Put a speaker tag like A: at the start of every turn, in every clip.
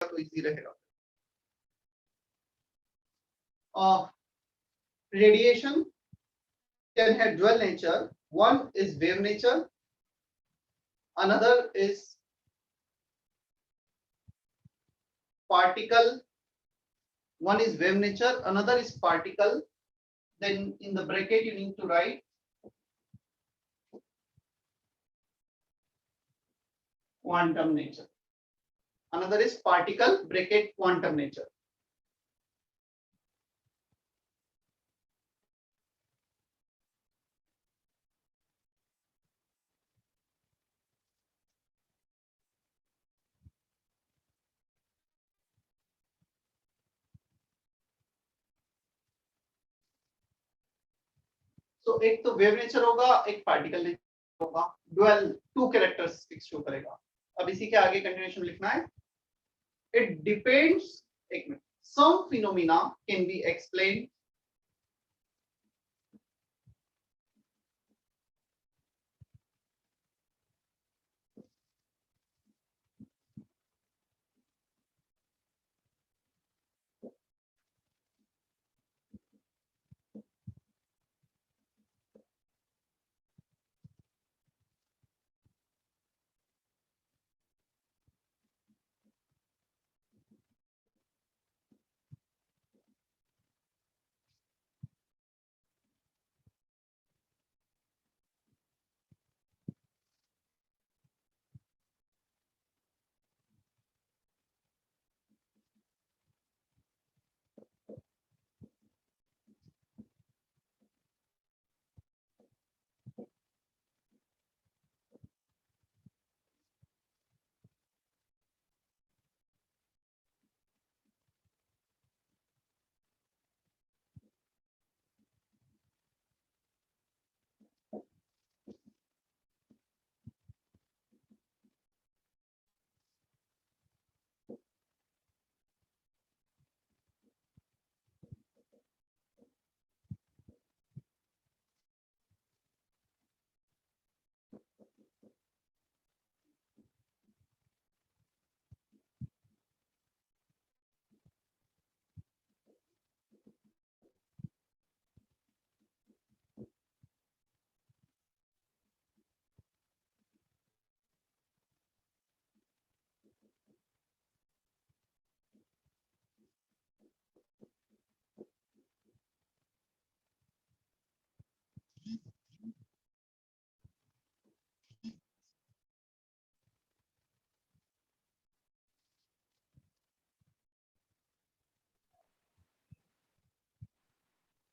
A: तो इजी रहेगा। Radiation can have dual nature. One is wave nature, another is particle. One is wave nature, another is particle. Then in the bracket you need to write quantum nature. Another is particle bracket quantum nature. तो एक तो wave nature होगा, एक particle nature होगा, dual two characteristics show करेगा। अब इसी के आगे कंटिन्यूएशन लिखना है। इट डिपेंड्स, एक minute, some phenomena can be explained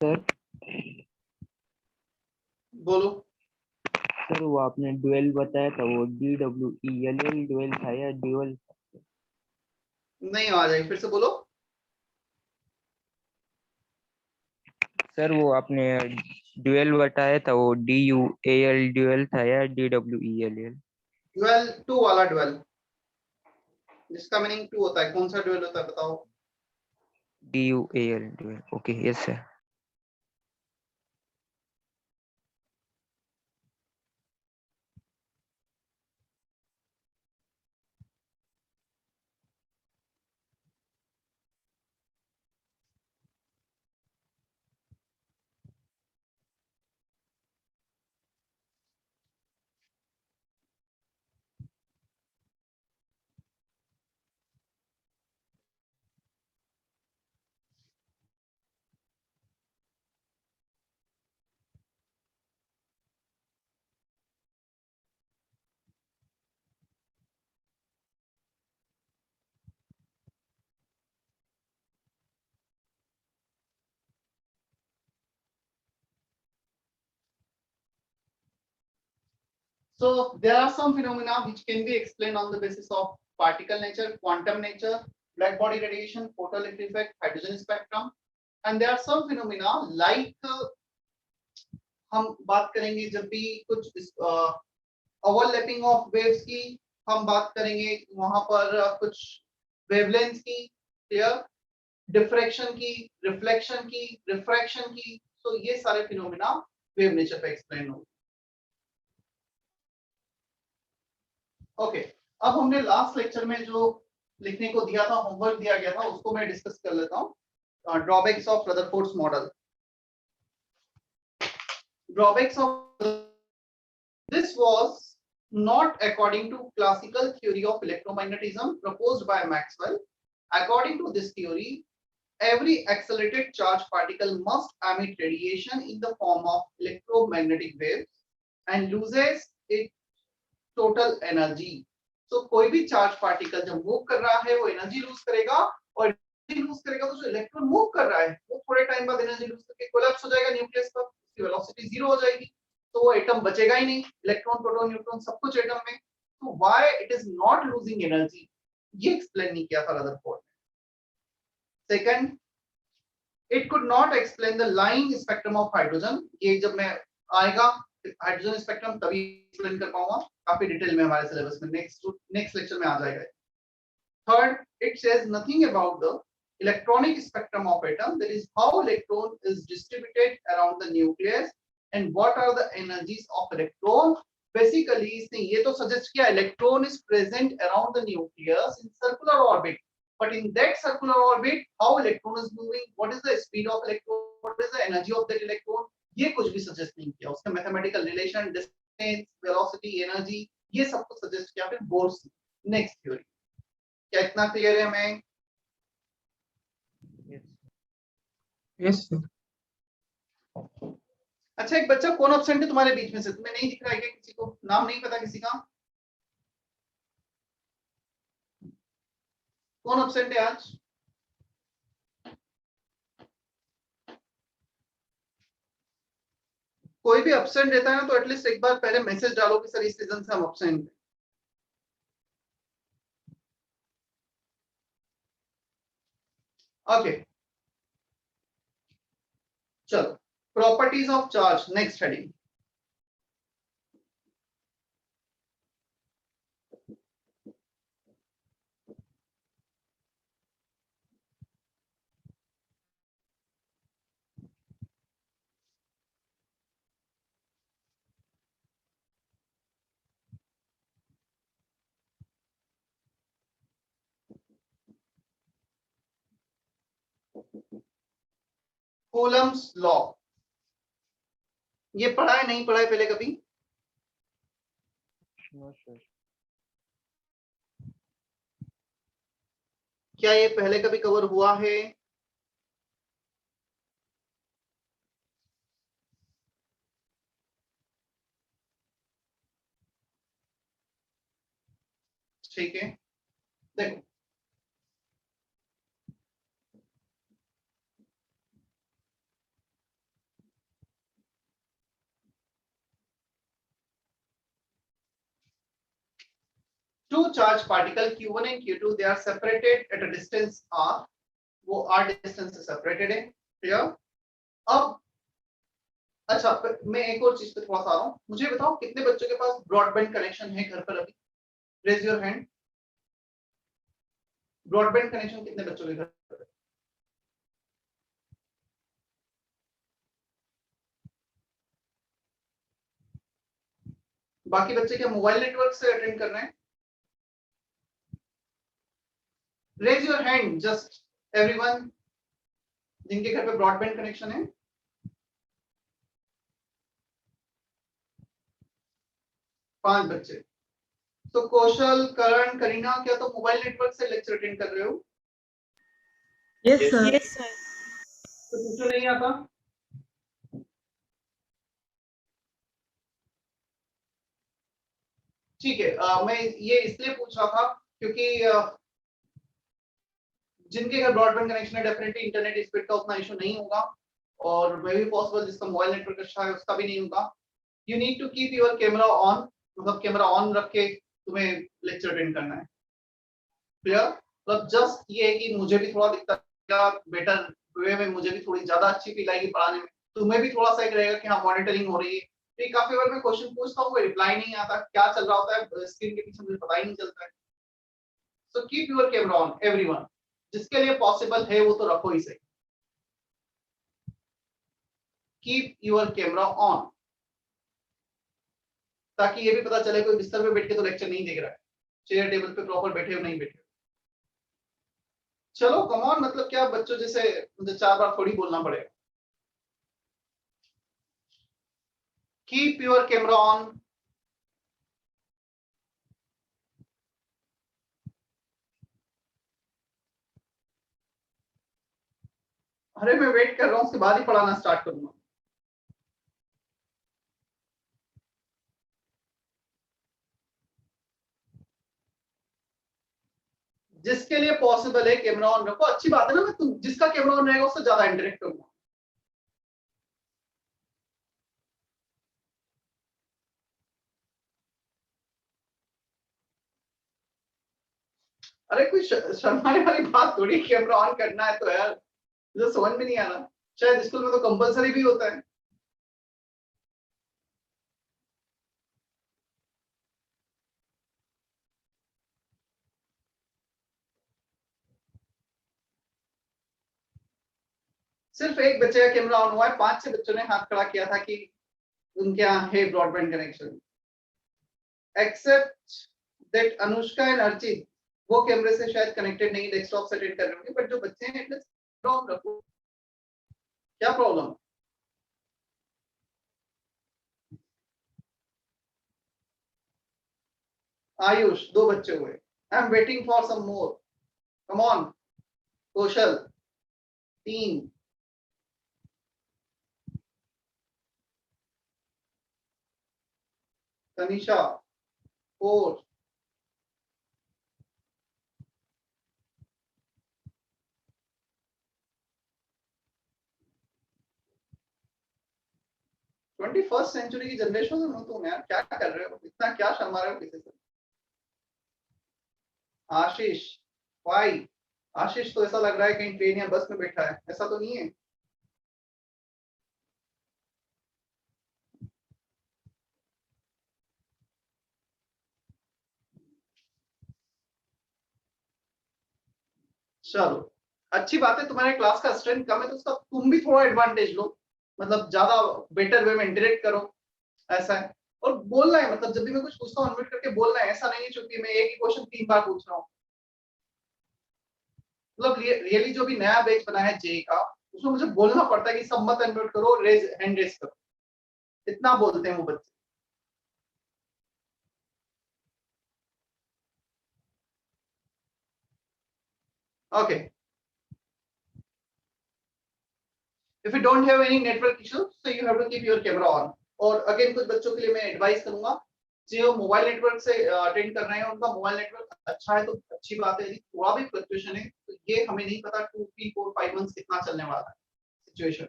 B: sir
A: बोलो।
B: सर वो आपने ड्यूअल बताया था, वो DWELL ड्यूअल था या ड्यूअल?
A: नहीं आ जाए, फिर से बोलो।
B: सर वो आपने ड्यूअल बताया था, वो DUAL ड्यूअल था या DWELL?
A: डुअल, टू वाला डुअल, जिसका मीनिंग टू होता है। कौन सा डुअल होता है बताओ?
B: DUAL dual, okay yes sir.
A: So there are some phenomena which can be explained on the basis of particle nature, quantum nature, black body radiation, photoelectric effect, hydrogen spectrum, and there are some phenomena like हम बात करेंगे जब भी कुछ overlapping of waves की हम बात करेंगे, वहां पर कुछ वेवलेंथ की, क्लियर, डिफ्रैक्शन की, रिफ्लेक्शन की, रिफ्रैक्शन की, तो ये सारे फिनोमेना वेव नेचर पे एक्सप्लेन होंगे। ओके, अब हमने लास्ट लेक्चर में जो लिखने को दिया था, होमवर्क दिया गया था, उसको मैं डिस्कस कर लेता हूँ। Drawbacks of Rutherford's model. Drawbacks of this was not according to classical theory of electromagnetism proposed by Maxwell. According to this theory, every accelerated charged particle must emit radiation in the form of electromagnetic waves and loses its total energy. So कोई भी charge particle जब move कर रहा है वो energy lose करेगा, और energy lose करेगा तो जो इलेक्ट्रॉन मूव कर रहा है वो थोड़े टाइम बाद एनर्जी लूज करके कोलैप्स हो जाएगा न्यूक्लियस पर, उसकी वेलोसिटी जीरो हो जाएगी, तो वो एटम बचेगा ही नहीं, इलेक्ट्रॉन प्रोटॉन न्यूट्रॉन सब कुछ एटम में। तो why it is not losing energy, ये एक्सप्लेन नहीं किया था रदरफोर्ड ने। Second, it could not explain the lying spectrum of hydrogen. ये जब मैं आएगा हाइड्रोजन स्पेक्ट्रम तभी एक्सप्लेन कर पाऊंगा, काफी डिटेल में हमारे सिलेबस में नेक्स्ट लेक्चर में आ जाएगा। Third, it says nothing about the electronic spectrum of atom, that is how electron is distributed around the nucleus and what are the energies of electron. Basically इसने ये तो suggest किया electron is present around the nucleus in circular orbit, but in that circular orbit how electron is moving, what is the speed of electron, what is the energy of that electron, ये कुछ भी suggest नहीं किया। उसने mathematical relation, distance, velocity, energy ये सब कुछ suggest किया फिर बोर्स नेक्स्ट थ्योरी। क्या इतना क्लियर है हमें?
C: Yes sir.
A: अच्छा, एक बच्चा कौन एब्सेंट है तुम्हारे बीच में से? तुम्हें नहीं दिख रहा है क्या? किसी को नाम नहीं पता किसी का? कौन एब्सेंट है आज? कोई भी एब्सेंट रहता है ना तो एटलीस्ट एक बार पहले मैसेज डालो कि सर इस रीजन से हम एब्सेंट हैं। ओके चलो, properties of charge next heading. Coulomb's law, ये पढ़ा है नहीं पढ़ा है पहले कभी? क्या ये पहले कभी कवर हुआ है? ठीक है, देखो two charged particle Q1 and Q2, they are separated at a distance r, वो r distance से separated है, क्लियर? अब अच्छा, मैं एक और चीज पे थोड़ा सा आ रहा हूँ, मुझे बताओ कितने बच्चों के पास ब्रॉडबैंड कनेक्शन है घर पर अभी? Raise your hand. Broadband connection कितने बच्चों के घर पर? बाकी बच्चे क्या मोबाइल नेटवर्क से अटेंड कर रहे हैं? Raise your hand just everyone जिनके घर पे ब्रॉडबैंड कनेक्शन है। पांच बच्चे। तो कौशल, करण, करीना, क्या तो मोबाइल नेटवर्क से लेक्चर अटेंड कर रहे हो?
C: Yes sir.
D: Yes sir.
A: तो दूसरा नहीं आता? ठीक है, मैं ये इसलिए पूछ रहा था क्योंकि जिनके घर ब्रॉडबैंड कनेक्शन है डेफिनेटली इंटरनेट स्पीड का उतना इशू नहीं होगा, और मे बी पॉसिबल जिसका मोबाइल नेटवर्क अच्छा है उसका भी नहीं होगा। You need to keep your camera on, मतलब कैमरा ऑन रख के तुम्हें लेक्चर अटेंड करना है, क्लियर? मतलब जस्ट ये है कि मुझे भी थोड़ा दिखता है बेटर वे में, मुझे भी थोड़ी ज्यादा अच्छी फील आएगी पढ़ाने में, तुम्हें भी थोड़ा सा एक रहेगा कि हाँ मॉनिटरिंग हो रही है। तो काफी बार मैं क्वेश्चन पूछता हूँ, कोई रिप्लाई नहीं आता, क्या चल रहा होता है स्क्रीन के पीछे मुझे पता ही नहीं चलता है। So keep your camera on everyone, जिसके लिए पॉसिबल है वो तो रखो ही सही। कीप योर कैमरा ऑन, ताकि ये भी पता चले कोई बिस्तर पे बैठ के तो लेक्चर नहीं देख रहा है, चेयर टेबल पे प्रॉपर बैठे हो नहीं बैठे हो। चलो कम ऑन, मतलब क्या बच्चों जैसे मुझे 4 बार थोड़ी बोलना पड़ेगा। Keep your camera on. अरे मैं वेट कर रहा हूँ, उसके बाद ही पढ़ाना स्टार्ट करूंगा। जिसके लिए पॉसिबल है कैमरा ऑन रखो, अच्छी बात है ना, मैं तुम जिसका कैमरा ऑन रहेगा उससे ज्यादा इंटरेक्ट करूंगा। अरे कोई शर्माने वाली बात थोड़ी, कैमरा ऑन करना है तो यार, मुझे समझ में नहीं आ रहा। शायद स्कूल में तो कंपलसरी भी होता है। सिर्फ एक बच्चे का कैमरा ऑन हुआ है, 5-6 बच्चों ने हाथ खड़ा किया था कि उनके यहाँ है broadband connection. Except that Anushka and Archit वो कैमरे से शायद कनेक्टेड नहीं, डेस्कटॉप से अटेंड कर रहे होंगे, बट जो बच्चे हैं एटलीस्ट कैमरा रखो। क्या प्रॉब्लम? आयुष 2 बच्चे हुए। I am waiting for some more, come on. Kaushal 3, Tanisha 4, twenty first century की जनरेशन में हो तुम यार, क्या कर रहे हो, इतना क्या शर्मा रहे हो किसी से। आशीष 5, आशीष तो ऐसा लग रहा है कहीं ट्रेन या बस में बैठा है, ऐसा तो नहीं है। चलो अच्छी बात है, तुम्हारे क्लास का स्ट्रेंथ कम है तो उसका तुम भी थोड़ा एडवांटेज लो, मतलब ज्यादा बेटर वे में इंटरेक्ट करो, ऐसा है। और बोलना है, मतलब जब भी मैं कुछ पूछता हूँ अनम्यूट करके बोलना है, ऐसा नहीं है क्योंकि मैं एक ही क्वेश्चन 3 बार पूछ रहा हूँ। मतलब रियली जो भी नया बैच बना है जे का, उसमें मुझे बोलना पड़ता है कि सब मत अनम्यूट करो, रेज हैंड रेज करो, इतना बोलते हैं वो बच्चे। Okay, if you don't have any network issue, so you have to keep your camera on। और अगेन कुछ बच्चों के लिए मैं एडवाइस करूंगा, जो मोबाइल नेटवर्क से अटेंड कर रहे हैं, उनका मोबाइल नेटवर्क अच्छा है तो अच्छी बात है, यदि थोड़ा भी फ्लक्चुएशन है तो ये हमें नहीं पता 2, 3, 4, 5 मंथ्स कितना चलने वाला है सिचुएशन।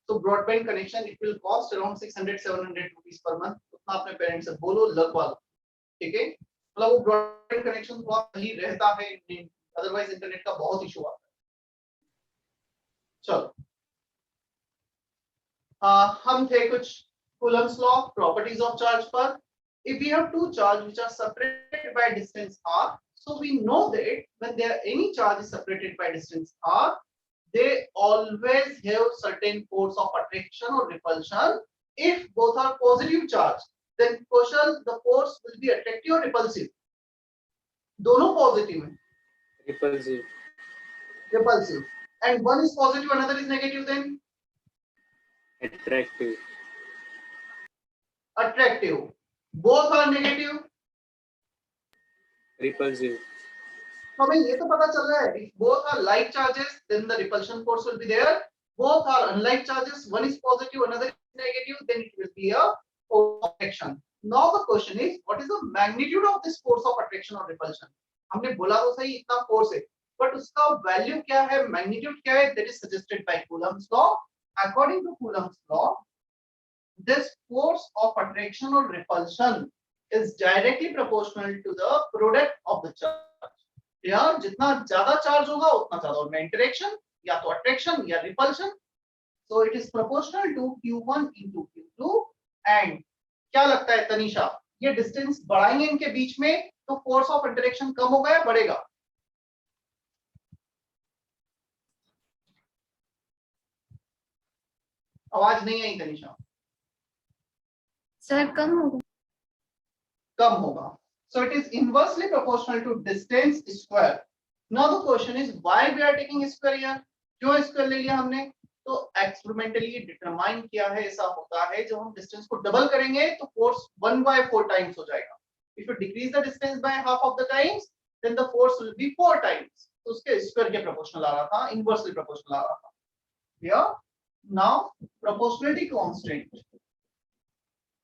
A: तो broadband connection it will cost around 600-700 rupees per month, उतना अपने पेरेंट्स से बोलो, लगवा लो, ठीक है। मतलब वो ब्रॉडबैंड कनेक्शन थोड़ा सही रहता है, अदरवाइज इंटरनेट का बहुत इशू आता है। चलो हम थे कुछ Coulomb's law, properties of charge पर। If we have two charges which are separated by distance r, so we know that when there any charge is separated by distance r, they always have certain force of attraction or repulsion. If both are positive charge, then Kaushal, the force will be attractive or repulsive? दोनों positive हैं।
D: Repulsive.
A: Repulsive. And one is positive, another is negative, then
D: Attractive.
A: attractive. Both are negative.
D: Repulsive.
A: तो हमें ये तो पता चल रहा है, if both are like charges then the repulsion force will be there, both are unlike charges, one is positive, another is negative, then it will be a force of attraction. Now the question is, what is the magnitude of this force of attraction or repulsion? हमने बोला तो सही इतना force है, but उसका value क्या है, magnitude क्या है, that is suggested by Coulomb's law. According to Coulomb's law, this force of attraction or repulsion is directly proportional to the product of the charge. यार जितना ज्यादा चार्ज होगा उतना ज्यादा उनमें इंटरेक्शन, या तो अट्रैक्शन या repulsion. So it is proportional to Q1 into Q2। And क्या लगता है तनिषा, ये डिस्टेंस बढ़ाएंगे इनके बीच में तो फोर्स ऑफ इंटरेक्शन कम होगा या बढ़ेगा? आवाज नहीं आई तनिषा।
E: सर कम होगा।
A: कम होगा। So it is inversely proportional to distance square. Now the question is why we are taking square here? क्यों स्क्वायर ले लिया हमने? तो एक्सपेरिमेंटली डिटरमाइन किया है, ऐसा होता है जब हम डिस्टेंस को डबल करेंगे तो फोर्स 1/4 टाइम्स हो जाएगा. If you decrease the distance by half of the times, then the force will be 4 times. तो उसके स्क्वायर के प्रोपोर्शनल आ रहा था, इनवर्सली प्रोपोर्शनल आ रहा था. Here, now proportionality constant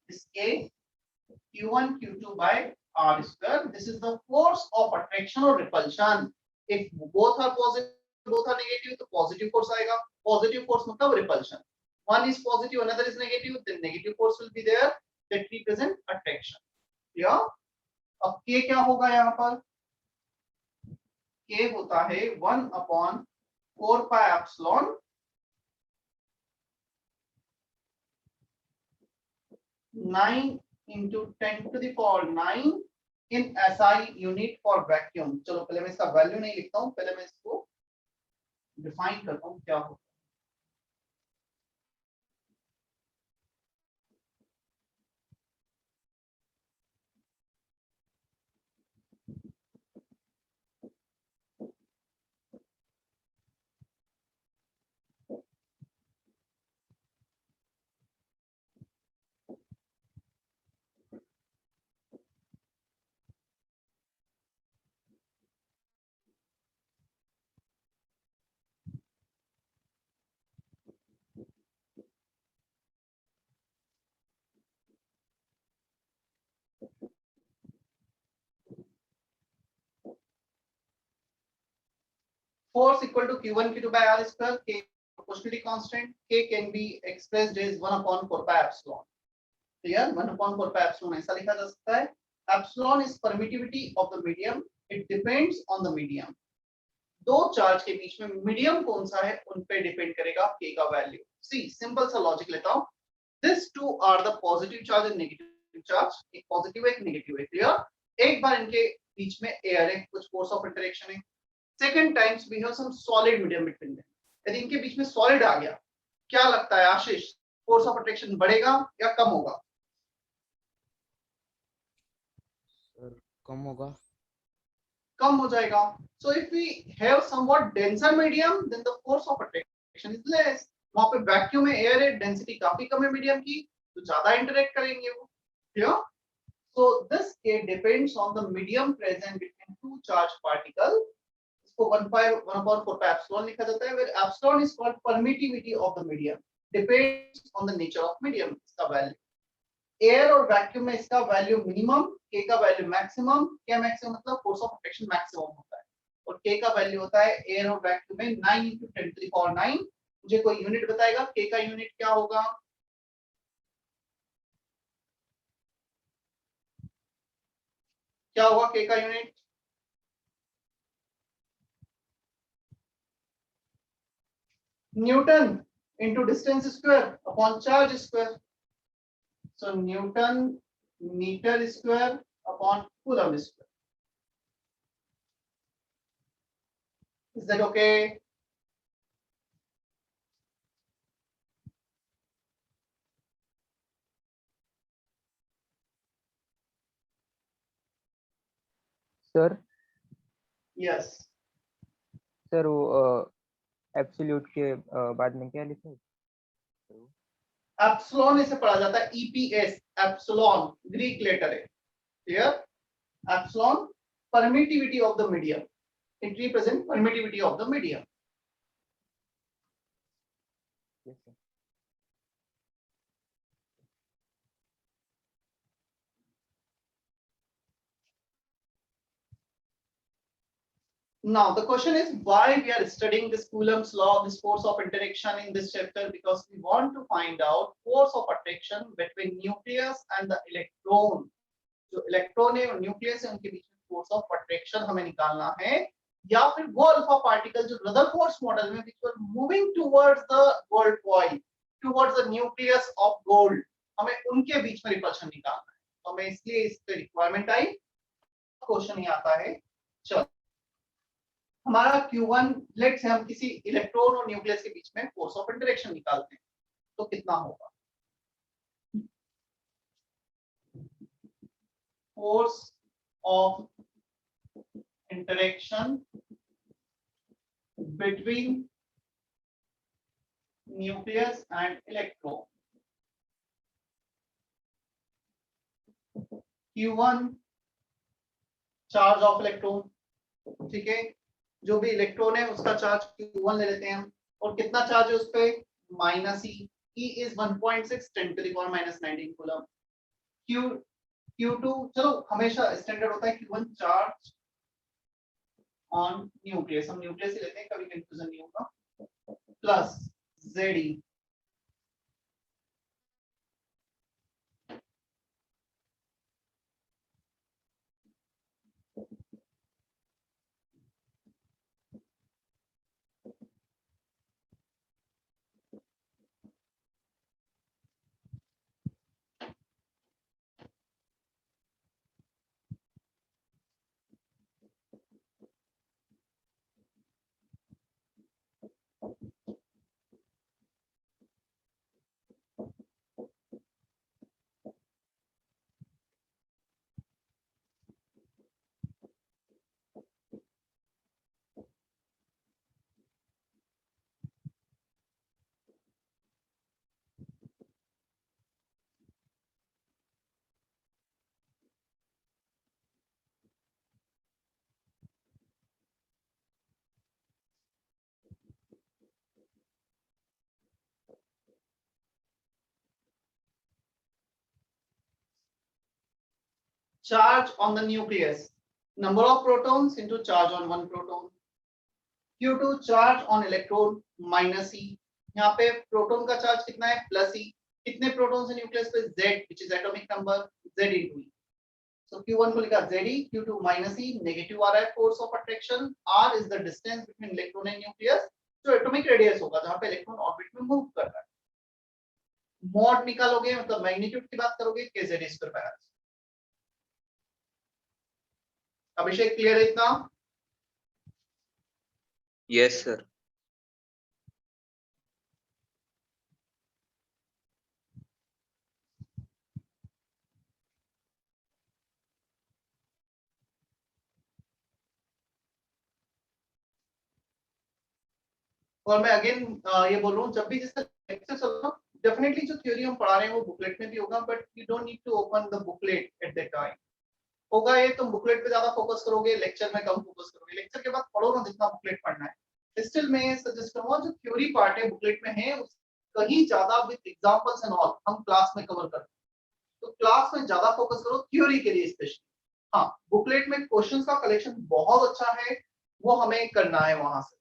A: is K Q1 Q2 by R square. This is the force of attraction or repulsion. If both are positive, both are negative, तो positive force आएगा. Positive force मतलब repulsion. One is positive, another is negative, then negative force will be there that represent attraction. Yeah. अब K क्या होगा यहाँ पर? K होता है 1/4 pi epsilon 9 into 10 to the power 9 in SI unit for vacuum. चलो पहले मैं इसका वैल्यू नहीं लिखता हूँ, पहले मैं इसको डिफाइन करता हूँ क्या होगा. Force equal to Q1 Q2 by R square. K proportionality constant. K can be expressed as 1/4 pi epsilon. Clear? 1/4 pi epsilon ऐसा लिखा जा सकता है. Epsilon is permittivity of the medium. It depends on the medium. दो charge के बीच में medium कौन सा है उन पे डिपेंड करेगा K का वैल्यू. सी सिंपल सा लॉजिक लेता हूं. These two are the positive charge and negative charge. एक पॉजिटिव है, एक नेगेटिव है. क्लियर? एक बार इनके बीच में एयर है, कुछ फोर्स ऑफ इंटरेक्शन है. Second times we have some solid medium between them. यदि इनके बीच में सॉलिड आ गया, क्या लगता है आशीष, फोर्स ऑफ अट्रैक्शन बढ़ेगा या कम होगा?
D: सर कम होगा.
A: कम हो जाएगा. So if we have somewhat denser medium, then the force of attraction is less. वहां पे वैक्यूम में एयर है, डेंसिटी काफी कम है मीडियम की, तो ज्यादा इंटरेक्ट करेंगे वो. Clear? So this K depends on the medium present between two charged particles. इसको 1/4 pi epsilon लिखा जाता है, where epsilon is called permittivity of the medium. Depends on the nature of medium. इसका वैल्यू एयर और vacuum में इसका value minimum, K का value maximum. क्या मैक्सिमम मतलब फोर्स ऑफ अट्रैक्शन मैक्सिमम होता है, और K का वैल्यू होता है एयर और वैक्यूम में 9 into 10 to the power 9. मुझे कोई यूनिट बताएगा K का यूनिट क्या होगा? क्या होगा K का unit? Newton into distance square upon charge square. So Newton meter square upon Coulomb square. Is that okay?
B: Sir
A: Yes.
B: Sir वो एब्सोल्यूट के बाद में क्या लिखा है?
A: Epsilon इसे पढ़ा जाता है EPS. Epsilon ग्रीक लेटर है. Clear? Epsilon permittivity of the medium. It represents permittivity of the medium.
B: Yes, sir.
A: Now the question is why we are studying this Coulomb's law, this force of interaction in this chapter, because we want to find out force of attraction between nucleus and the electron. जो electron है और nucleus है उनके बीच में force of attraction हमें निकालना है, या फिर वो अल्फा पार्टिकल जो रदरफोर्ड मॉडल में which were moving towards the gold coil, towards the nucleus of gold, हमें उनके बीच में रिपल्शन निकालना है. तो हमें इसलिए इसकी रिक्वायरमेंट आई. क्वेश्चन ये आता है, चलो हमारा Q1 लेट्स से हम किसी इलेक्ट्रॉन और न्यूक्लियस के बीच में फोर्स ऑफ इंटरेक्शन निकालते हैं, तो कितना होगा? Force of interaction between nucleus and electron. Q1 charge of electron, ठीक है, जो भी इलेक्ट्रॉन है उसका चार्ज Q1 ले लेते हैं हम, और कितना चार्ज है उस पे -E, E is 1.6 10 to the power -19 coulomb. Q2 चलो हमेशा स्टैंडर्ड होता है Q1 चार्ज ऑन न्यूक्लियस, हम न्यूक्लियस ही लेते हैं, कभी कंफ्यूजन नहीं होगा, plus ZE charge on the nucleus, number of protons into charge on one proton. Q2 charge on electron -E, यहाँ पे प्रोटॉन का चार्ज कितना है +E, कितने प्रोटॉन्स है न्यूक्लियस पे Z, which is atomic number Z into E. So Q1 को लिखा ZE, Q2 -E, नेगेटिव आ रहा है force of attraction, R is the distance between electron and nucleus, जो एटॉमिक रेडियस होगा जहां पे इलेक्ट्रॉन ऑर्बिट में मूव कर रहा है। मॉड निकालोगे मतलब मैग्नीट्यूड की बात करोगे kZ² बाय R। अभिषेक क्लियर है इतना?
B: Yes sir.
A: और मैं अगेन ये बोल रहा हूँ, जब भी जिसका लेक्चर चल रहा है डेफिनेटली जो थ्योरी हम पढ़ा रहे हैं वो बुकलेट में भी होगा, but you don't need to open the booklet at that time. होगा ये तुम बुकलेट पे ज्यादा फोकस करोगे, लेक्चर में कम फोकस करोगे, लेक्चर के बाद पढ़ो ना जितना बुकलेट पढ़ना है। स्टिल मैं सजेस्ट करूंगा जो थ्योरी पार्ट है बुकलेट में है कहीं ज्यादा विद एग्जांपल्स एंड ऑल हम क्लास में कवर करते हैं, तो क्लास में ज्यादा फोकस करो थ्योरी के लिए स्पेशली। हाँ, बुकलेट में क्वेश्चंस का कलेक्शन बहुत अच्छा है, वो हमें करना है वहां से।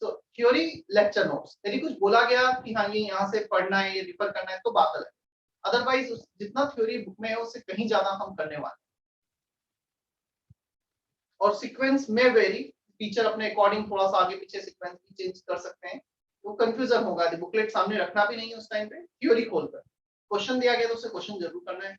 A: सो थ्योरी लेक्चर नोट्स, यदि कुछ बोला गया कि हाँ ये यहाँ से पढ़ना है, ये रिफर करना है तो बात अलग है, अदरवाइज जितना थ्योरी बुक में है उससे कहीं ज्यादा हम करने वाले। और सीक्वेंस में वेरी, टीचर अपने अकॉर्डिंग थोड़ा सा आगे पीछे सीक्वेंस भी चेंज कर सकते हैं, वो कंफ्यूजन होगा। बुकलेट सामने रखना भी नहीं है उस टाइम पे, थ्योरी खोलकर क्वेश्चन दिया गया तो उसे क्वेश्चन जरूर करना है।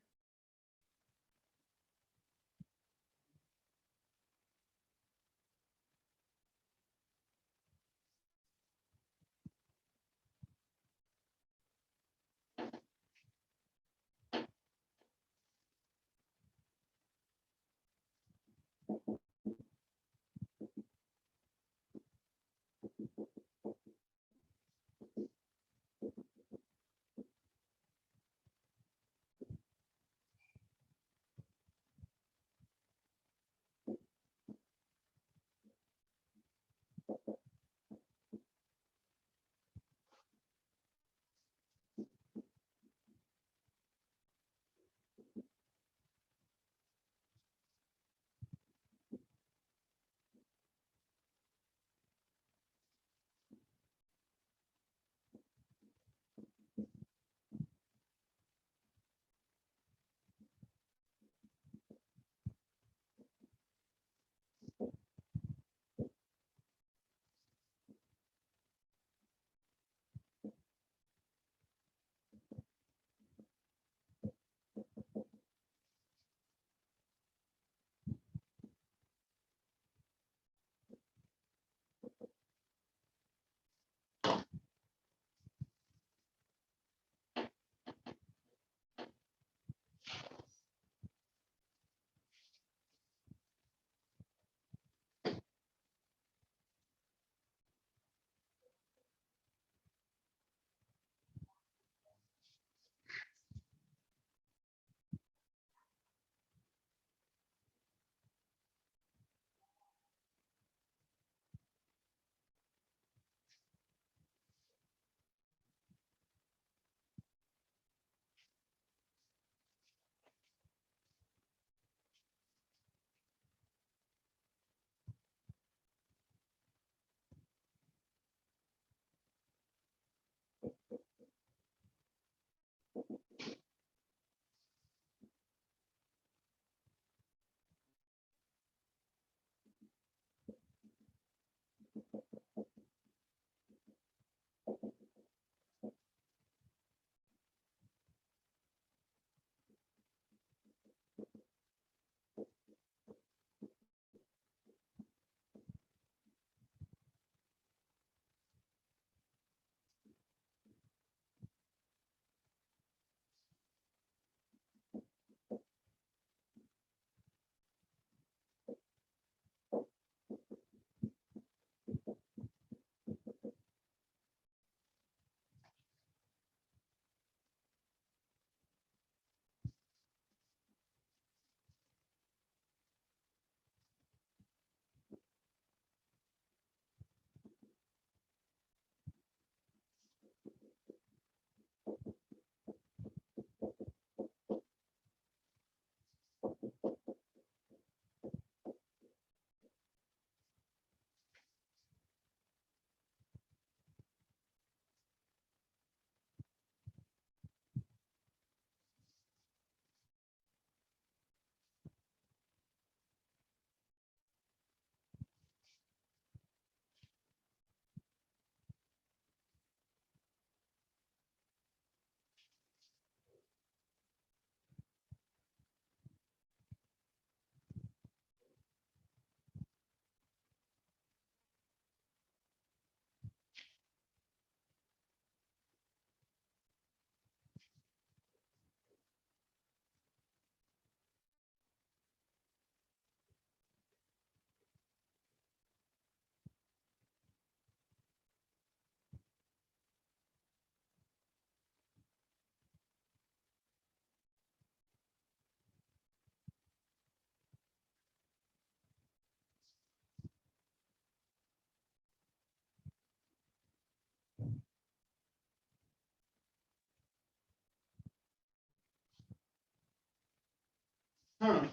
A: Hmm.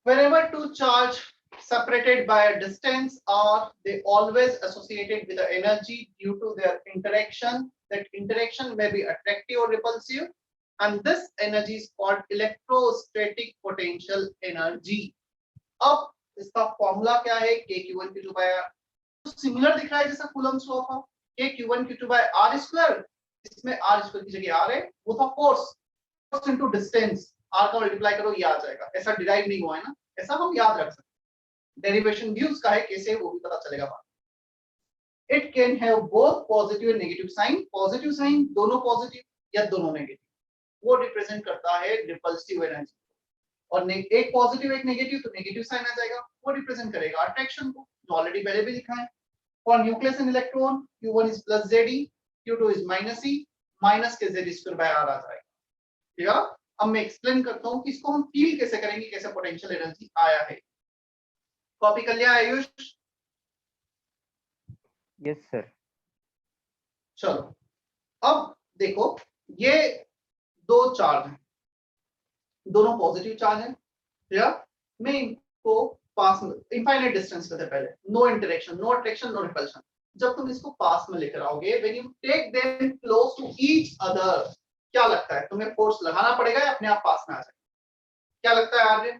A: Whenever two charge separated by a distance are they always associated with the energy due to their interaction. That interaction may be attractive or repulsive, and this energy is called electrostatic potential energy. अब इसका formula क्या है? K Q1 Q2 by R. तो similar दिख रहा है जैसा Coulomb's law था, K Q1 Q2 by R square, इसमें R स्क्वायर की जगह R है, वो था force, force into distance, R का मल्टीप्लाई करो ये आ जाएगा। ऐसा डिराइव नहीं हुआ है ना, ऐसा हम याद रख सकते हैं। डेरिवेशन भी उसका है, कैसे वो भी पता चलेगा बाद में। It can have both positive and negative sign, positive sign दोनों पॉजिटिव या दोनों नेगेटिव, वो रिप्रेजेंट करता है रिपल्सिव एनर्जी, और एक पॉजिटिव एक नेगेटिव तो नेगेटिव साइन आ जाएगा, वो रिप्रेजेंट करेगा अट्रैक्शन को, जो ऑलरेडी पहले भी लिखा है। For nucleus and electron Q1 is plus Ze, Q2 is minus E, minus के Z स्क्वायर बाय R आ जाएगा। ठीक है, अब मैं एक्सप्लेन करता हूं कि इसको हम फील कैसे करेंगे, कैसे पोटेंशियल एनर्जी आया है। कॉपी कर लिया आयुष?
B: Yes sir.
A: चलो अब देखो, ये दो चार्ज हैं, दोनों पॉजिटिव चार्ज हैं, या मैं इनको पास में इनफाइनाइट डिस्टेंस पे थे पहले, no interaction, no attraction, no repulsion. जब तुम इसको पास में लेकर आओगे, when you take them close to each other, क्या लगता है तुम्हें? फोर्स लगाना पड़ेगा या अपने आप पास में आ जाएगा? क्या लगता है आर्य?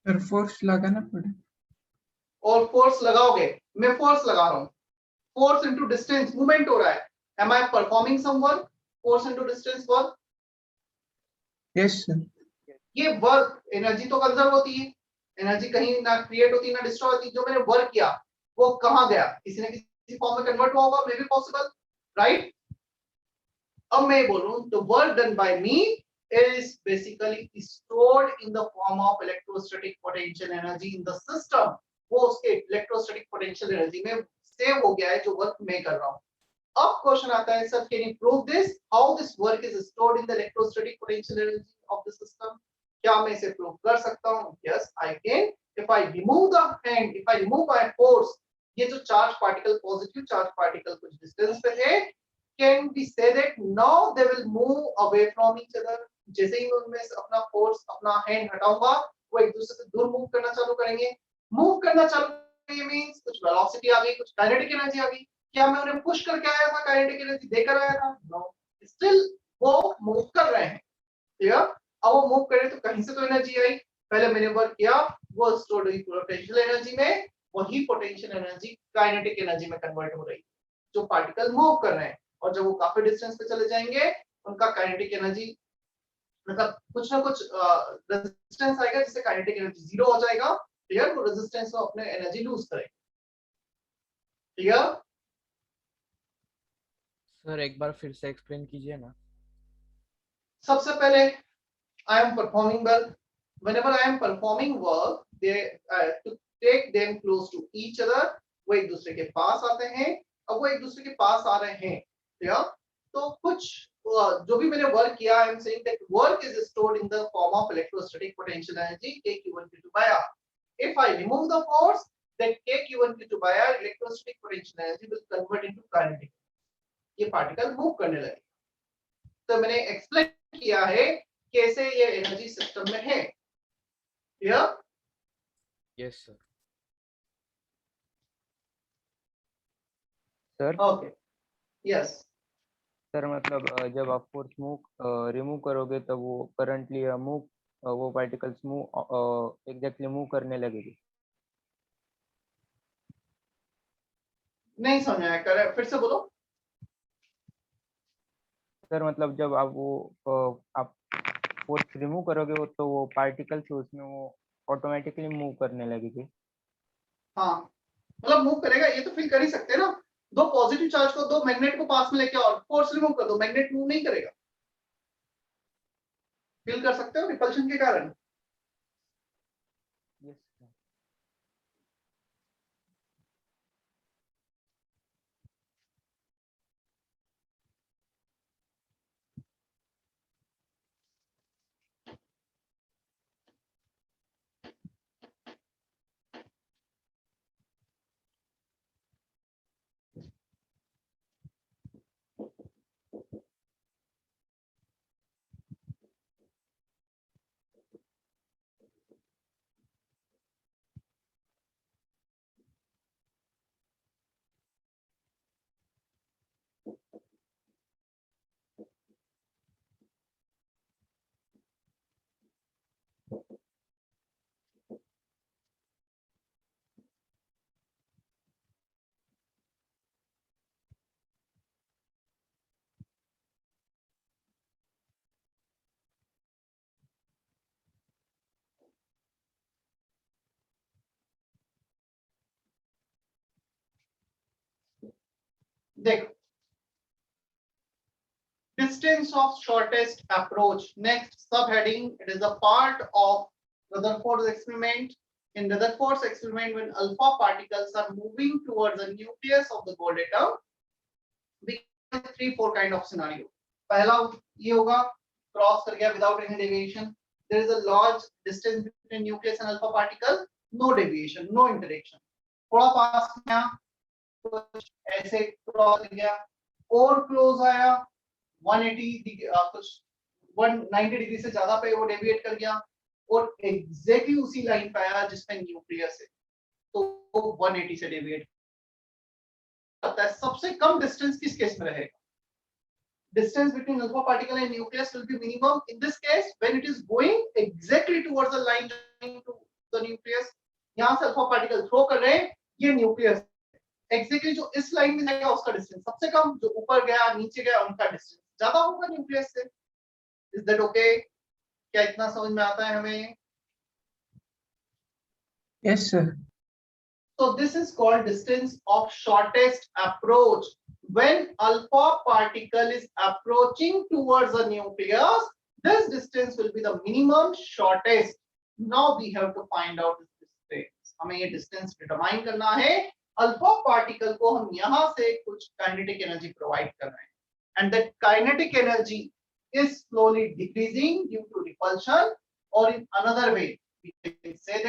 C: सर फोर्स लगाना पड़े।
A: और फोर्स लगाओगे, मैं फोर्स लगा रहा हूं, फोर्स इनटू डिस्टेंस, मूवमेंट हो रहा है, am I performing some work? Force into distance work.
C: Yes sir.
A: ये वर्क एनर्जी तो कंजर्व होती है, एनर्जी कहीं ना क्रिएट होती है ना डिस्ट्रॉय होती है। जो मैंने वर्क किया वो कहां गया? किसी ना किसी फॉर्म में कन्वर्ट हुआ होगा, मे बी पॉसिबल, राइट? अब मैं बोलूं तो work done by me is basically stored in the form of electrostatic potential energy in the system. वो उसके electrostatic potential energy में सेव हो गया है जो वर्क मैं कर रहा हूं। अब क्वेश्चन आता है, sir can you prove this, how this work is stored in the electrostatic potential energy of the system? क्या मैं इसे प्रूव कर सकता हूं? Yes I can. If I remove the hand, if I remove my force, ये जो charge particle, positive charge particle कुछ distance पे है, can we say that now they will move away from each other? जैसे ही मैं उनमें से अपना फोर्स, अपना हैंड हटाऊंगा, वो एक दूसरे से दूर मूव करना चालू करेंगे। मूव करना चालू करेंगे मींस कुछ वेलोसिटी आ गई, कुछ काइनेटिक एनर्जी आ गई। क्या मैं उन्हें पुश करके आया था, काइनेटिक एनर्जी देकर आया था? नो, स्टिल वो मूव कर रहे हैं। ठीक है, अब वो मूव करे तो कहीं से तो एनर्जी आई, पहले मैंने वर्क किया, वो स्टोर्ड हुई पोटेंशियल एनर्जी में, वही पोटेंशियल एनर्जी काइनेटिक एनर्जी में कन्वर्ट हो रही है, जो पार्टिकल मूव कर रहे हैं। और जब वो काफी डिस्टेंस पे चले जाएंगे, उनका काइनेटिक एनर्जी मतलब कुछ ना कुछ रेजिस्टेंस आएगा, जिससे काइनेटिक एनर्जी जीरो हो जाएगा। क्लियर? वो रेजिस्टेंस में अपने एनर्जी लूज करेगा। क्लियर?
D: सर एक बार फिर से एक्सप्लेन कीजिए ना।
A: सबसे पहले I am performing work. Whenever I am performing work, they to take them close to each other. वो एक दूसरे के पास आते हैं। अब वो एक दूसरे के पास आ रहे हैं, या तो कुछ जो भी मैंने वर्क किया, I am saying that work is stored in the form of electrostatic potential energy K Q1 Q2 by R. If I remove the force, then K Q1 Q2 by R electrostatic potential energy will convert into kinetic. ये particle move करने लगे। तो मैंने explain किया है कैसे ये energy system में है। Clear?
D: Yes sir.
B: Sir
A: okay, yes.
B: Sir मतलब जब आप फोर्स मूव रिमूव करोगे तब वो करंटली मूव वो पार्टिकल्स मूव एग्जैक्टली मूव करने लगेगी।
A: नहीं समझ आया, कर फिर से बोलो।
B: सर मतलब जब आप वो आप फोर्स रिमूव करोगे वो तो वो पार्टिकल्स उसमें वो ऑटोमेटिकली मूव करने लगेगी।
A: हाँ, मतलब मूव करेगा, ये तो फील कर ही सकते हैं ना। दो पॉजिटिव चार्ज को, दो मैग्नेट को पास में लेके और फोर्स रिमूव कर दो, मैग्नेट मूव नहीं करेगा। फील कर सकते हो रिपल्शन के कारण।
B: Yes sir.
A: देखो, distance of shortest approach. Next subheading, it is a part of Rutherford's experiment. In Rutherford's experiment, when alpha particles are moving towards the nucleus of the gold atom, we have 3-4 kind of scenario. पहला ये होगा, cross कर गया without any deviation. There is a large distance between nucleus and alpha particle, no deviation, no interaction. थोड़ा पास गया, कुछ ऐसे cross कर गया, और क्लोज आया 180 कुछ 190 डिग्री से ज्यादा पे वो डेविएट कर गया, और एग्जैक्टली उसी लाइन पे आया जिसमें न्यूक्लियस है, तो वो 180 से डेविएट करता है। सबसे कम डिस्टेंस किस केस में रहेगा? Distance between alpha particle and nucleus will be minimum in this case when it is going exactly towards the line joining to the nucleus. यहाँ से alpha particle throw कर रहे हैं, ये nucleus exactly जो इस लाइन में जाएगा उसका डिस्टेंस सबसे कम, जो ऊपर गया नीचे गया उनका डिस्टेंस ज्यादा होगा न्यूक्लियस से। Is that okay? क्या इतना समझ में आता है हमें?
C: Yes, sir.
A: So this is called distance of shortest approach. When alpha particle is approaching towards the nucleus, this distance will be the minimum shortest. Now we have to find out this distance. हमें ये distance determine करना है। Alpha particle को हम यहाँ से कुछ kinetic energy provide कर रहे हैं, and that kinetic energy is slowly decreasing due to repulsion, or in another way we can say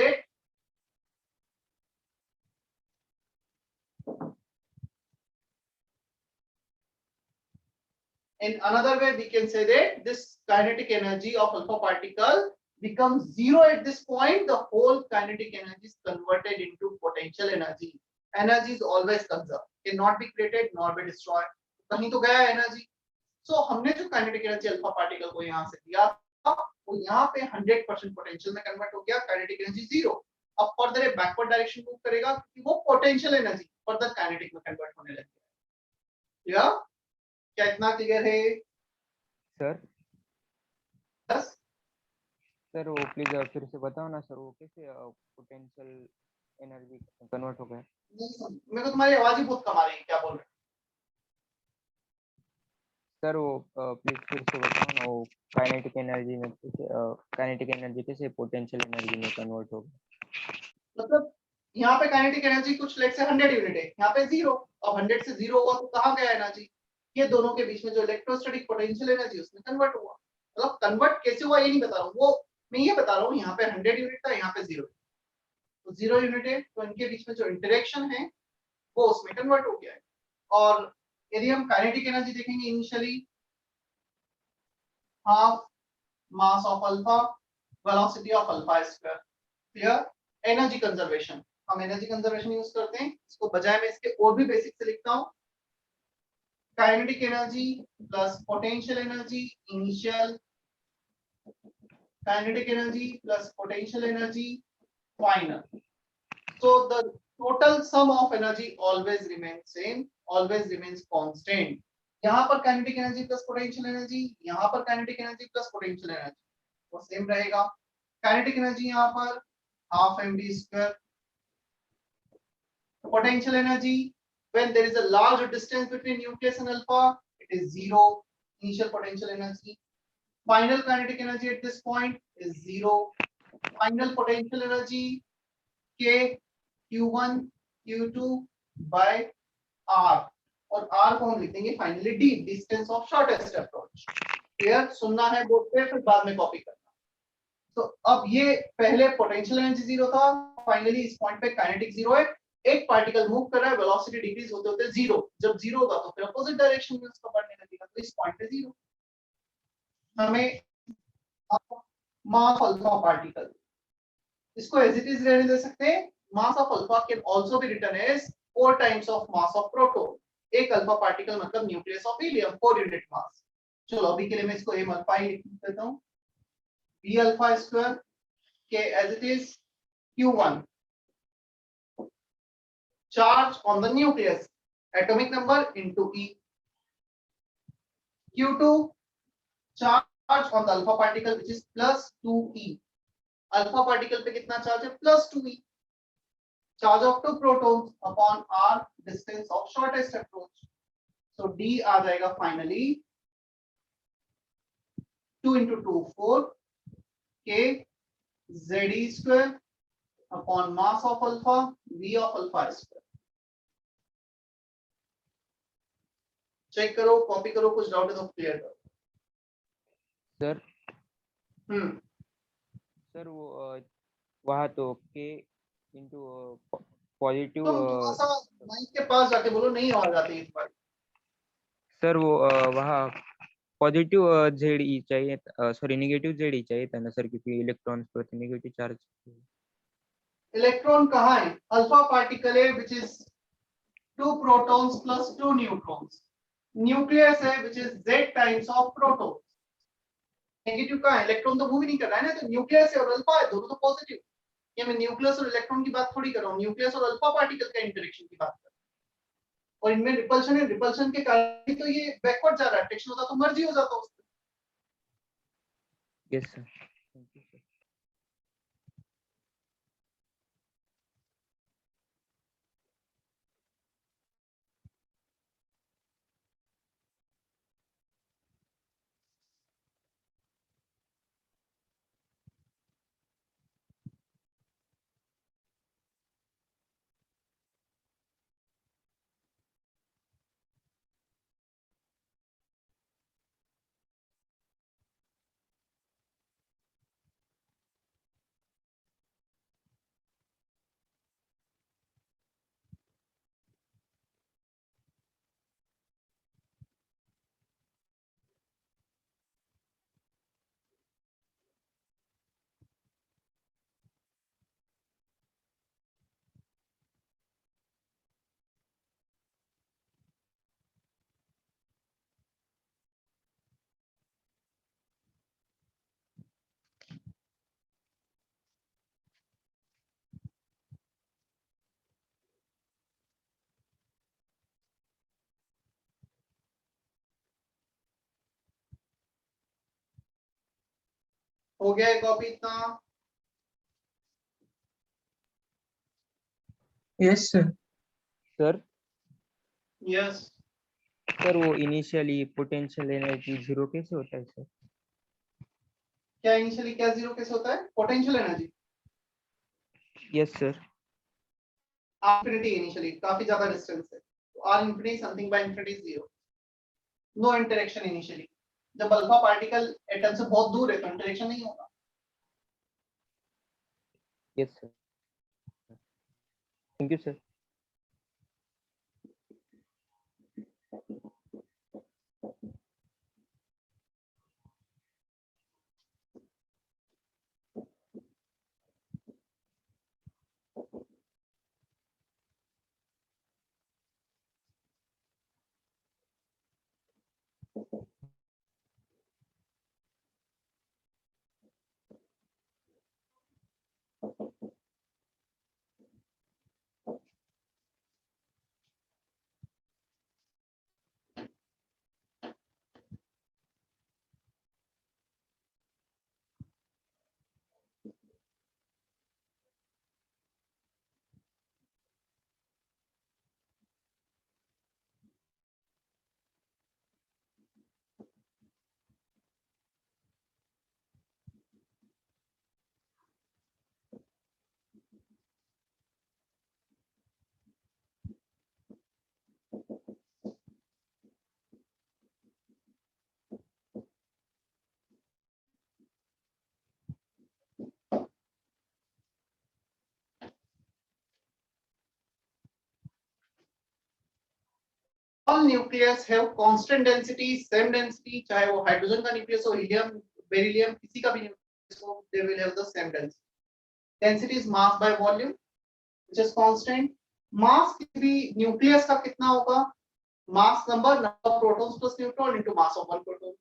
A: that this kinetic energy of alpha particle becomes zero at this point. The whole kinetic energy is converted into potential energy. Energy is always conserved, cannot be created nor be destroyed. कहीं तो गया energy. सो हमने जो kinetic energy alpha particle को यहाँ से दिया था, वो यहाँ पे 100% पोटेंशियल में कन्वर्ट हो गया, काइनेटिक एनर्जी जीरो। अब फर्दर बैकवर्ड डायरेक्शन मूव करेगा क्योंकि वो पोटेंशियल एनर्जी फर्दर काइनेटिक में कन्वर्ट होने लग गया। क्या इतना क्लियर है
B: सर?
A: बस?
B: सर वो प्लीज फिर से बताओ ना सर, वो कैसे पोटेंशियल एनर्जी कन्वर्ट हो गया?
A: मेरे को तुम्हारी आवाज ही बहुत कम आ रही है, क्या बोल रहे हो?
B: सर वो प्लीज फिर से बताओ ना, वो काइनेटिक एनर्जी कैसे पोटेंशियल एनर्जी में कन्वर्ट हो गया?
A: मतलब यहाँ पे काइनेटिक एनर्जी कुछ लेट से 100 यूनिट है, यहाँ पे जीरो। अब 100 से जीरो हुआ तो कहाँ गया एनर्जी? ये दोनों के बीच में जो इलेक्ट्रोस्टैटिक पोटेंशियल एनर्जी उसमें कन्वर्ट हुआ। मतलब कन्वर्ट कैसे हुआ ये नहीं बता रहा हूँ, वो मैं ये बता रहा हूँ यहाँ पे 100 यूनिट था, यहाँ पे जीरो, तो जीरो यूनिट है, तो इनके बीच में जो इंटरेक्शन है वो उसमें कन्वर्ट हो गया है। और यदि हम काइनेटिक एनर्जी देखेंगे, initially half mass of alpha velocity of alpha square. Clear? Energy conservation, हम एनर्जी कंजर्वेशन यूज करते हैं, इसको बजाय मैं इसके और भी बेसिक से लिखता हूँ, kinetic energy plus potential energy initial, kinetic energy plus potential energy final. So the total sum of energy always remains same, always remains constant. यहाँ पर kinetic energy plus potential energy, यहाँ पर kinetic energy plus potential energy वो same रहेगा। kinetic energy यहाँ पर half mv square, potential energy when there is a large distance between nucleus and alpha, it is zero, initial potential energy. Final kinetic energy at this point is zero. Final potential energy K Q1 Q2 by R, और R को हम लिख देंगे finally D, distance of shortest approach. Clear? सुनना है board पे, फिर बाद में कॉपी करना। तो अब ये पहले पोटेंशियल एनर्जी जीरो था, फाइनली इस पॉइंट पे काइनेटिक जीरो है। एक पार्टिकल मूव कर रहा है, वेलोसिटी डिक्रीज होते होते जीरो, जब जीरो होगा तो फिर अपोजिट डायरेक्शन में उसका बढ़ने लगेगा, तो इस पॉइंट पे जीरो। हमें मास अल्फा पार्टिकल, इसको एज इट इज रहने दे सकते हैं। Mass of alpha can also be written as 4 times of mass of proton. एक अल्फा पार्टिकल मतलब nucleus of helium, 4 unit mass. चलो अभी के लिए मैं इसको m अल्फा ही लिख देता हूं, b अल्फा स्क्वायर के as it is q1 charge on the nucleus atomic number into e, q2 charge on the alpha particle which is +2e। Alpha particle पे कितना चार्ज है? +2e। Charge of 2 protons upon r distance of shortest approach. So D आ जाएगा finally 2 into 2 4 K ZE square upon mass of alpha V of alpha square. Check करो, copy करो, कुछ doubt है तो क्लियर करो.
B: सर सर वो वहाँ तो k इंटू पॉजिटिव
A: तुम थोड़ा सा माइक के पास जाके बोलो, नहीं आवाज आती है इस बार.
B: सर वो वहाँ पॉजिटिव जेड चाहिए, सॉरी नेगेटिव जेड चाहिए था ना सर, क्योंकि इलेक्ट्रॉन्स पर नेगेटिव चार्ज.
A: इलेक्ट्रॉन कहाँ है? अल्फा पार्टिकल है which is 2 protons plus 2 neutrons. Nucleus है which is z times of proton. Negative कहाँ है? इलेक्ट्रॉन तो मूव ही नहीं कर रहा है ना, तो न्यूक्लियस है और अल्फा है, दोनों तो पॉजिटिव. ये मैं न्यूक्लियस और इलेक्ट्रॉन की बात थोड़ी कर रहा हूँ, न्यूक्लियस और अल्फा पार्टिकल का इंटरेक्शन की बात कर रहा हूँ. और इनमें रिपल्शन है, रिपल्शन के कारण तो ये बैकवर्ड जा रहा है. अट्रैक्शन होता तो मर्जी हो जाता उसमें.
B: Yes sir, thank you sir.
A: हो गया है कॉपी इतना?
C: Yes, sir.
B: Sir
A: yes.
B: Sir वो इनिशियली पोटेंशियल एनर्जी जीरो कैसे होता है सर?
A: क्या इनिशियली क्या जीरो कैसे होता है? Potential energy
B: yes sir.
A: Infinity initially काफी ज्यादा डिस्टेंस है, तो R infinity something by infinity zero. No interaction initially. जब अल्फा पार्टिकल एटम से बहुत दूर है तो इंटरेक्शन नहीं होगा.
B: Yes sir, thank you sir.
A: All nucleus have constant density, same density, चाहे वो हाइड्रोजन का न्यूक्लियस हो, हीलियम, बेरिलियम, किसी का भी न्यूक्लियस हो, they will have the same density. Density is mass by volume, which is constant. Mass भी nucleus का कितना होगा? Mass number of protons plus neutron into mass of one proton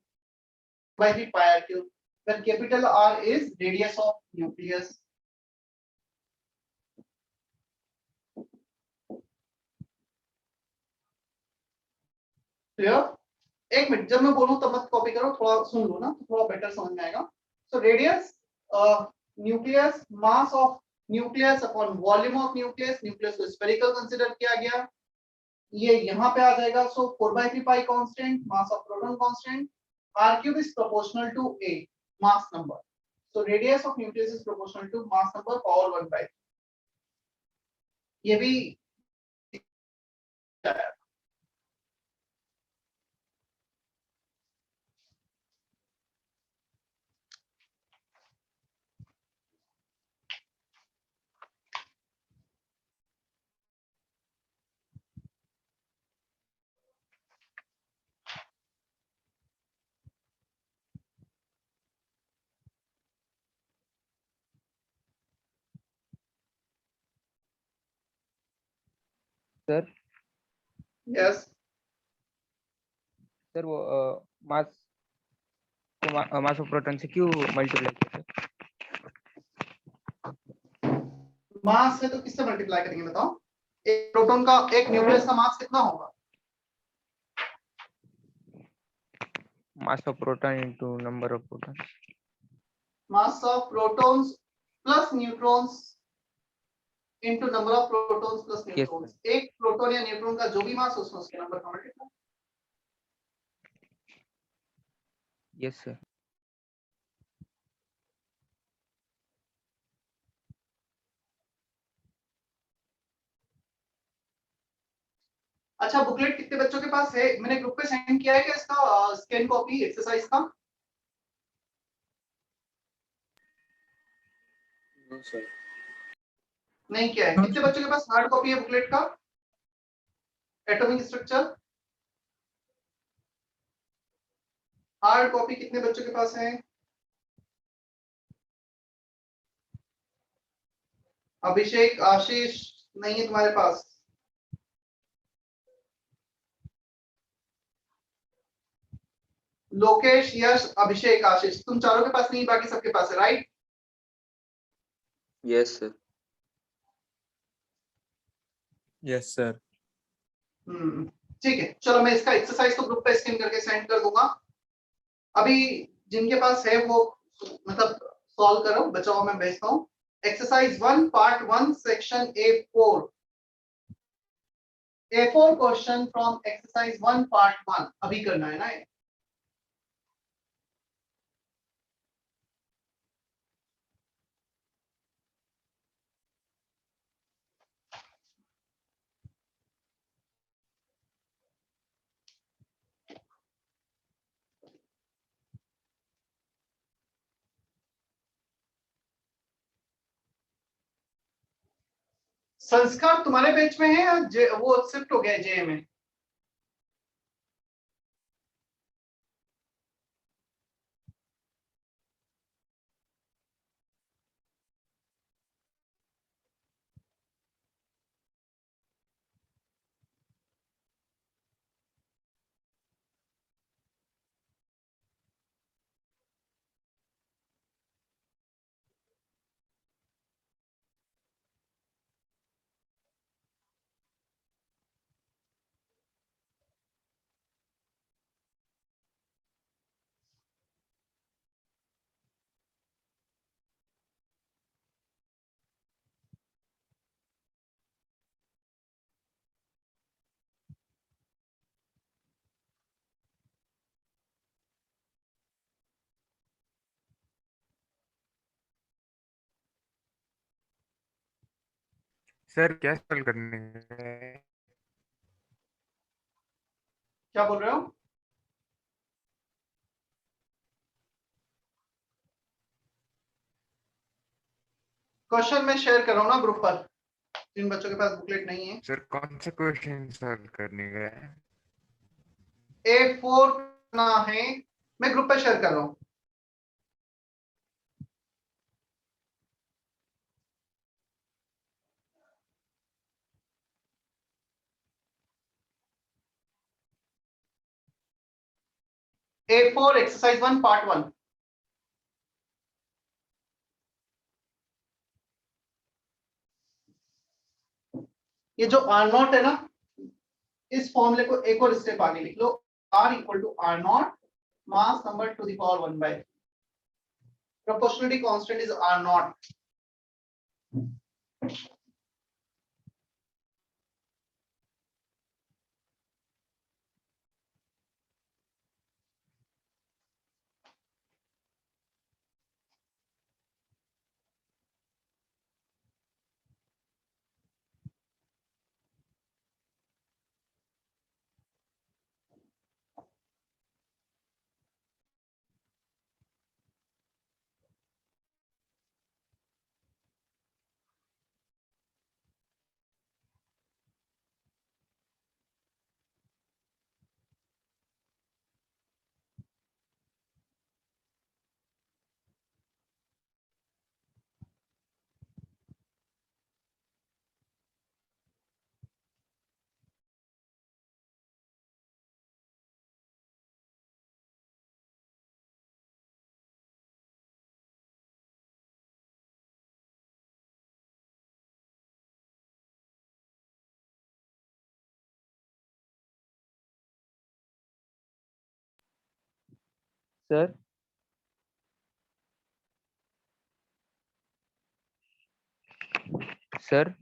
A: by 3 pi r cube, where capital R is radius of nucleus. Clear? एक minute, जब मैं बोलूं तब मत कॉपी करो, थोड़ा सुन लो ना, तो थोड़ा बेटर समझ में आएगा. So radius nucleus, mass of nucleus upon volume of nucleus. Nucleus को स्फेरिकल कंसीडर किया गया. ये यहाँ पे आ जाएगा, सो 4/3 पाई constant, mass of proton constant, r cube is proportional to a mass number, so radius of nucleus is proportional to mass number power 1/3. ये भी
B: sir
A: yes
B: sir वो मास मास ऑफ प्रोटॉन से क्यों मल्टीप्लाई करते हैं?
A: मास है तो किससे मल्टीप्लाई करेंगे बताओ? एक प्रोटॉन का, एक न्यूक्लियस का मास कितना होगा?
B: मास of proton into number of proton.
A: Mass of protons plus neutrons into number of protons plus neutrons. एक प्रोटॉन या न्यूट्रॉन का जो भी मास हो उसमें उसके नंबर का मल्टीप्लाई.
B: Yes sir.
A: अच्छा, बुकलेट कितने बच्चों के पास है? मैंने ग्रुप पे सेंड किया है क्या इसका स्कैन कॉपी एक्सरसाइज का?
D: No sir.
A: नहीं किया है.
C: हाँ,
A: कितने बच्चों के पास हार्ड कॉपी है बुकलेट का? एटॉमिक स्ट्रक्चर हार्ड कॉपी कितने बच्चों के पास है? अभिषेक, आशीष नहीं है तुम्हारे पास? लोकेश, यश, अभिषेक, आशीष, तुम चारों के पास नहीं, बाकी सबके पास है, right?
E: Yes, sir.
D: Yes sir.
A: ठीक है, चलो मैं इसका एक्सरसाइज तो ग्रुप पे स्कैन करके सेंड कर दूंगा. अभी जिनके पास है वो मतलब सॉल्व करो, बचाओ, मैं भेजता हूँ. Exercise 1 part 1 section A4. A4 question from exercise 1 part 1 अभी करना है ना. संस्कार तुम्हारे बैच में है या वो शिफ्ट हो गया है जे में?
F: सर क्या सॉल्व करने है?
A: क्या बोल रहे हो? क्वेश्चन में शेयर कर रहा हूँ ना ग्रुप पर, जिन बच्चों के पास बुकलेट नहीं है.
F: सर कौन सा क्वेश्चन सॉल्व करने का है?
A: A4 ना है, मैं ग्रुप पे शेयर कर रहा हूँ. A4 exercise 1 part 1. ये जो R नॉट है ना, इस फॉर्मूले को एक और स्टेप आगे लिख लो. R equal to R naught mass number to the power 1/3. Proportionality constant is R naught.
B: Sir sir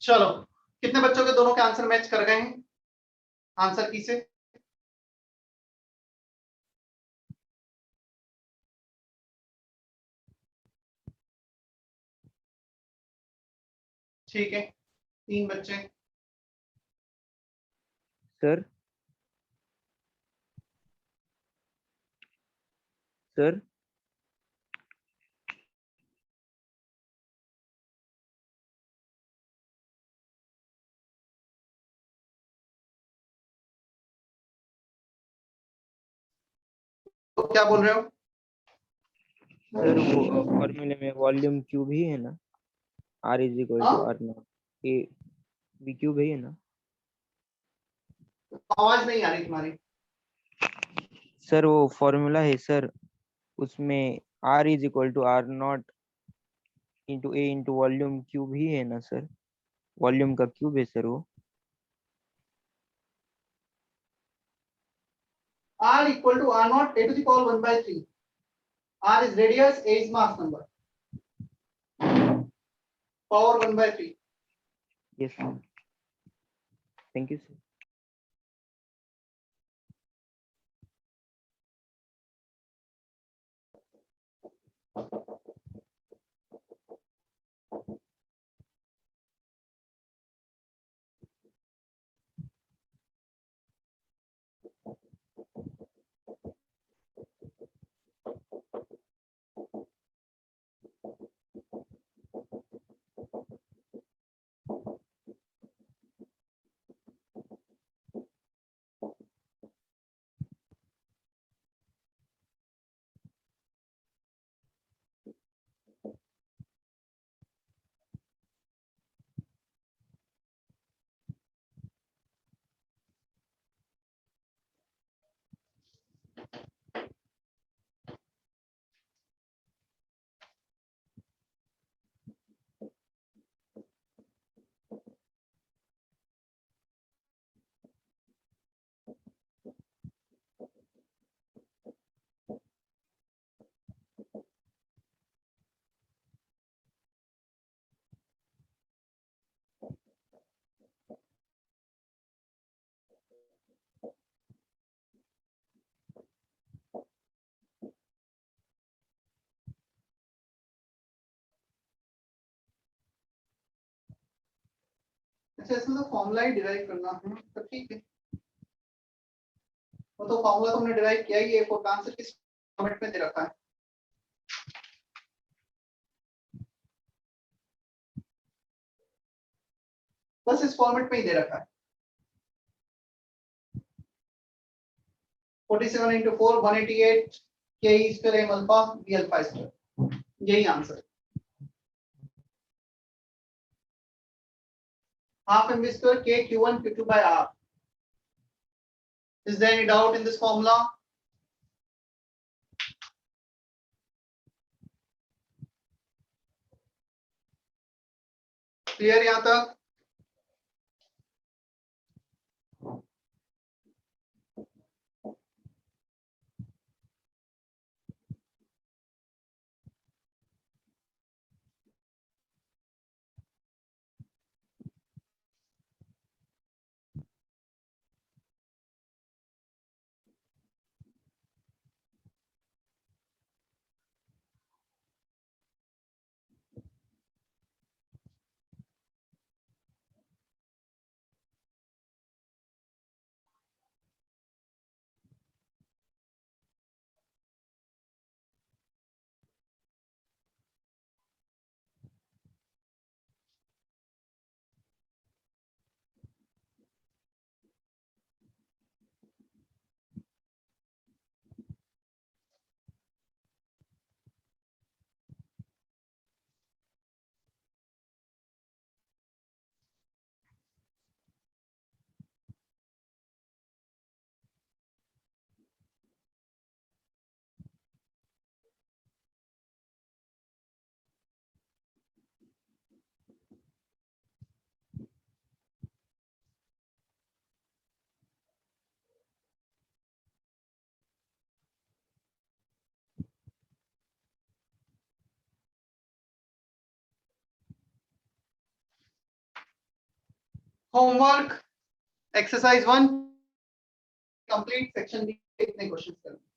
A: चलो, कितने बच्चों के दोनों के आंसर मैच कर गए हैं आंसर की से? ठीक है, 3 बच्चे।
B: सर सर
A: तो क्या बोल रहे हो?
B: सर वो फॉर्मूले में वॉल्यूम क्यूब ही है ना, आर इज इक्वल टू
A: हाँ?
B: R naught A B cube है ना।
A: आवाज नहीं आ रही तुम्हारी।
B: सर वो फॉर्मूला है सर, उसमें R is equal to R naught into A into volume cube ही है ना सर, वॉल्यूम का क्यूब है सर वो।
A: R equal to R naught a to the power 1 by 3. R is radius, A is mass number. Power 1 by 3.
B: Yes sir, thank you sir.
A: अच्छा, इसमें तो formula ही derive करना है तो ठीक है। वो तो फॉर्मूला तुमने डिराइव किया ही है। फोर का आंसर किस फॉर्मेट में दे रखा है? बस इस फॉर्मेट में ही दे रखा है। 47 into 4 188 k e square m alpha b alpha square, यही answer. half mv square k q1 q2 by r. Is there any doubt in this formula? Clear यहां तक? Homework exercise 1 complete, section B कितने questions करने?